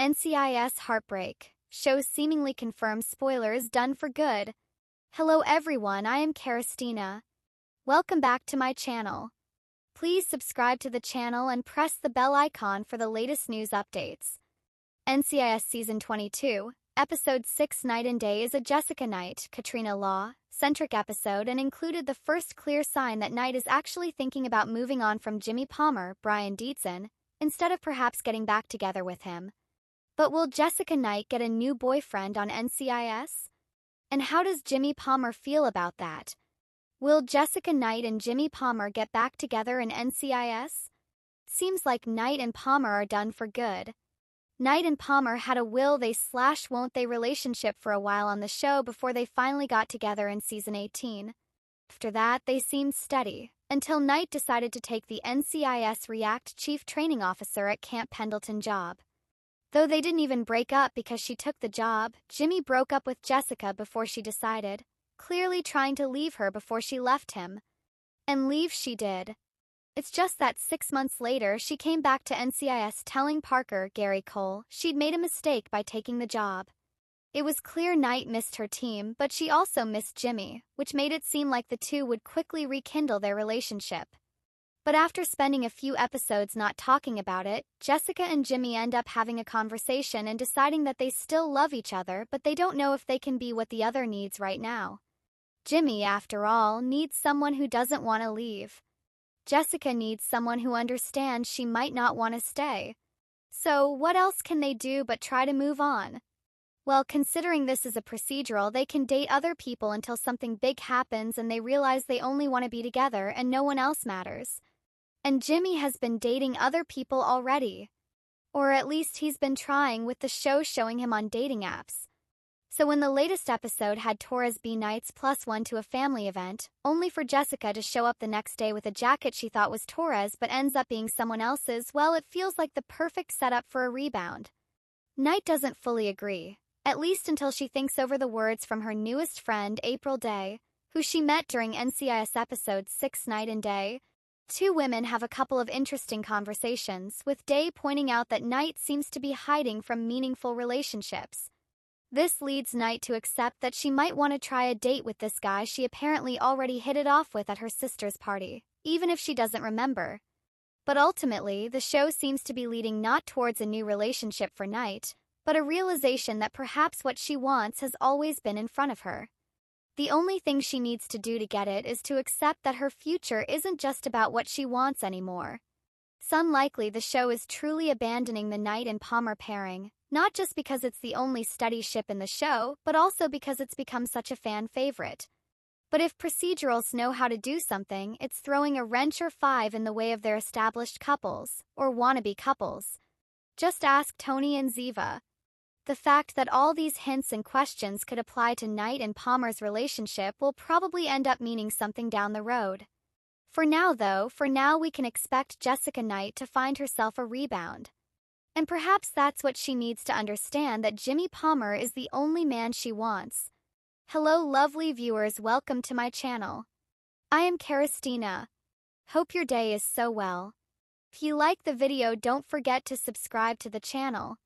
NCIS Heartbreak. Show seemingly confirms spoilers done for good. Hello everyone, I am Katrina. Welcome back to my channel. Please subscribe to the channel and press the bell icon for the latest news updates. NCIS Season 22, Episode 6 Night and Day is a Jessica Knight, Katrina Law centric episode and included the first clear sign that Knight is actually thinking about moving on from Jimmy Palmer, Brian Dietzen, instead of perhaps getting back together with him. But will Jessica Knight get a new boyfriend on NCIS? And how does Jimmy Palmer feel about that? Will Jessica Knight and Jimmy Palmer get back together in NCIS? Seems like Knight and Palmer are done for good. Knight and Palmer had a will they/won't they relationship for a while on the show before they finally got together in Season 18. After that, they seemed steady, until Knight decided to take the NCIS React Chief Training Officer at Camp Pendleton job. Though they didn't even break up because she took the job, Jimmy broke up with Jessica before she decided, clearly trying to leave her before she left him. And leave she did. It's just that 6 months later she came back to NCIS telling Parker, Gary Cole, she'd made a mistake by taking the job. It was clear Knight missed her team, but she also missed Jimmy, which made it seem like the two would quickly rekindle their relationship. But after spending a few episodes not talking about it, Jessica and Jimmy end up having a conversation and deciding that they still love each other, but they don't know if they can be what the other needs right now. Jimmy, after all, needs someone who doesn't want to leave. Jessica needs someone who understands she might not want to stay. So, what else can they do but try to move on? Well, considering this is a procedural, they can date other people until something big happens and they realize they only want to be together and no one else matters. And Jimmy has been dating other people already. Or at least he's been trying, with the show showing him on dating apps. So when the latest episode had Torres be Knight's +1 to a family event, only for Jessica to show up the next day with a jacket she thought was Torres but ends up being someone else's, well, it feels like the perfect setup for a rebound. Knight doesn't fully agree, at least until she thinks over the words from her newest friend, April Day, who she met during NCIS Episode 6 Night and Day. Two women have a couple of interesting conversations, with Day pointing out that Knight seems to be hiding from meaningful relationships. This leads Knight to accept that she might want to try a date with this guy she apparently already hit it off with at her sister's party, even if she doesn't remember. But ultimately, the show seems to be leading not towards a new relationship for Knight, but a realization that perhaps what she wants has always been in front of her. The only thing she needs to do to get it is to accept that her future isn't just about what she wants anymore. It's unlikely the show is truly abandoning the Knight and Palmer pairing, not just because it's the only steady ship in the show, but also because it's become such a fan favorite. But if procedurals know how to do something, it's throwing a wrench or five in the way of their established couples, or wannabe couples. Just ask Tony and Ziva. The fact that all these hints and questions could apply to Knight and Palmer's relationship will probably end up meaning something down the road. For now we can expect Jessica Knight to find herself a rebound. And perhaps that's what she needs to understand, that Jimmy Palmer is the only man she wants. Hello lovely viewers, welcome to my channel. I am Katrina. Hope your day is so well. If you like the video, don't forget to subscribe to the channel.